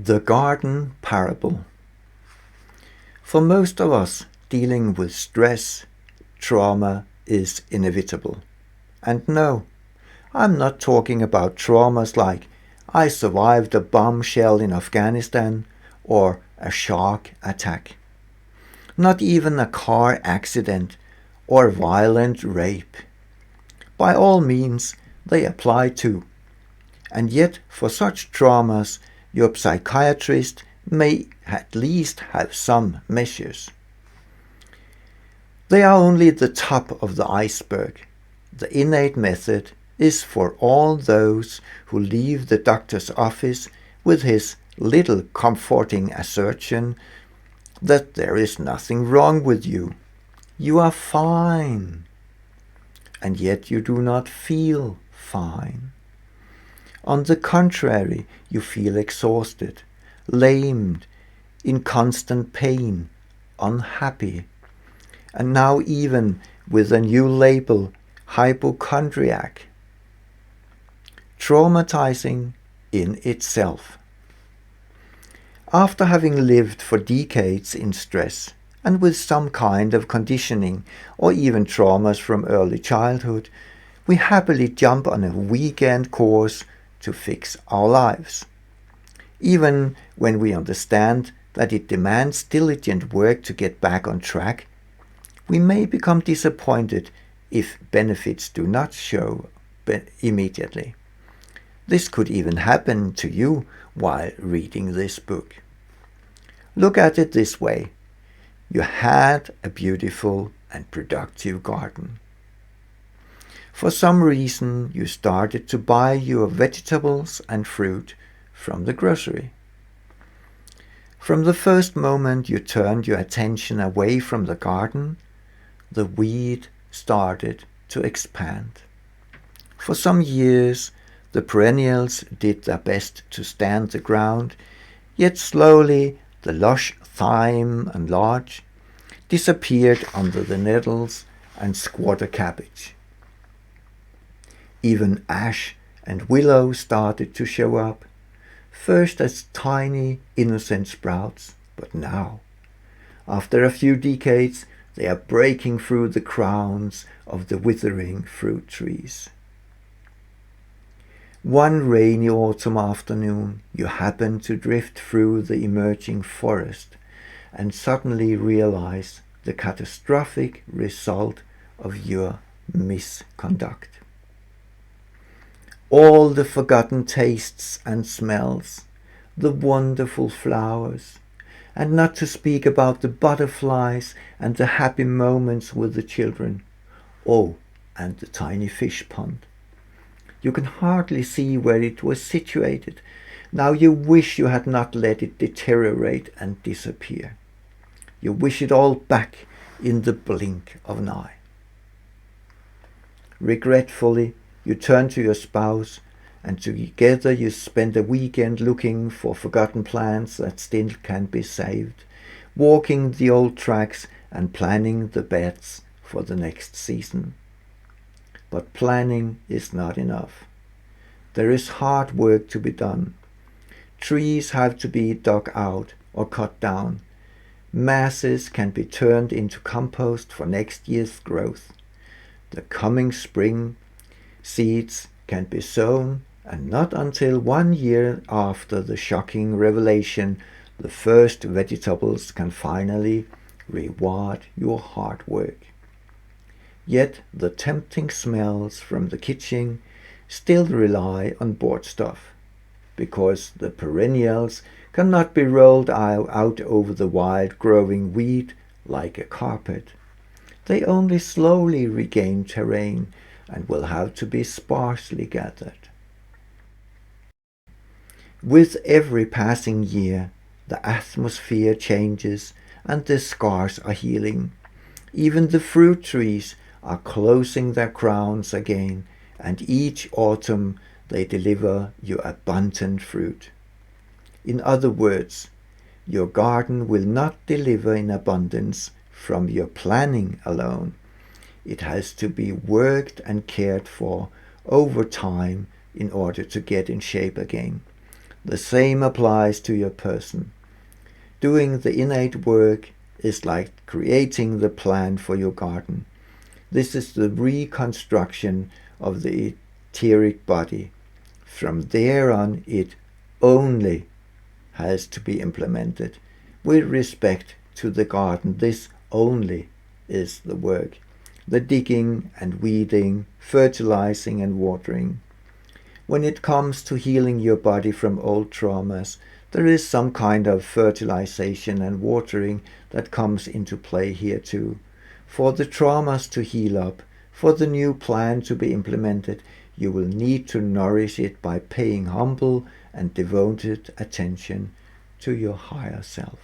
The Garden Parable. For most of us, dealing with stress, trauma is inevitable. And no, I'm not talking about traumas like I survived a bombshell in Afghanistan or a shark attack. Not even a car accident or violent rape. By all means, they apply too. And yet, for such traumas, your psychiatrist may at least have some measures. They are only the top of the iceberg. The innate method is for all those who leave the doctor's office with his little comforting assertion that there is nothing wrong with you. You are fine. And yet you do not feel fine. On the contrary, you feel exhausted, lamed, in constant pain, unhappy, and now even with a new label, hypochondriac. Traumatizing in itself. After having lived for decades in stress and with some kind of conditioning or even traumas from early childhood, we happily jump on a weekend course to fix our lives. Even when we understand that it demands diligent work to get back on track, we may become disappointed if benefits do not show immediately. This could even happen to you while reading this book. Look at it this way. You had a beautiful and productive garden. For some reason, you started to buy your vegetables and fruit from the grocery. From the first moment you turned your attention away from the garden, the weed started to expand. For some years, the perennials did their best to stand the ground, yet slowly the lush thyme and larch disappeared under the nettles and squatter cabbage. Even ash and willow started to show up, first as tiny, innocent sprouts, but now, after a few decades, they are breaking through the crowns of the withering fruit trees. One rainy autumn afternoon, you happen to drift through the emerging forest and suddenly realize the catastrophic result of your misconduct. All the forgotten tastes and smells, the wonderful flowers, and not to speak about the butterflies and the happy moments with the children. Oh, and the tiny fish pond. You can hardly see where it was situated. Now you wish you had not let it deteriorate and disappear. You wish it all back in the blink of an eye. Regretfully, you turn to your spouse, and together you spend a weekend looking for forgotten plants that still can be saved, walking the old tracks and planning the beds for the next season. But planning is not enough. There is hard work to be done. Trees have to be dug out or cut down. Masses can be turned into compost for next year's growth. The coming spring, seeds can be sown, and not until 1 year after the shocking revelation, the first vegetables can finally reward your hard work. Yet the tempting smells from the kitchen still rely on bought stuff, because the perennials cannot be rolled out over the wild growing weed like a carpet. They only slowly regain terrain and will have to be sparsely gathered. With every passing year, the atmosphere changes and the scars are healing. Even the fruit trees are closing their crowns again, and each autumn they deliver you abundant fruit. In other words, your garden will not deliver in abundance from your planning alone. It has to be worked and cared for over time in order to get in shape again. The same applies to your person. Doing the innate work is like creating the plan for your garden. This is the reconstruction of the etheric body. From there on, it only has to be implemented. With respect to the garden, this only is the work. The digging and weeding, fertilizing and watering. When it comes to healing your body from old traumas, there is some kind of fertilization and watering that comes into play here too. For the traumas to heal up, for the new plan to be implemented, you will need to nourish it by paying humble and devoted attention to your higher self.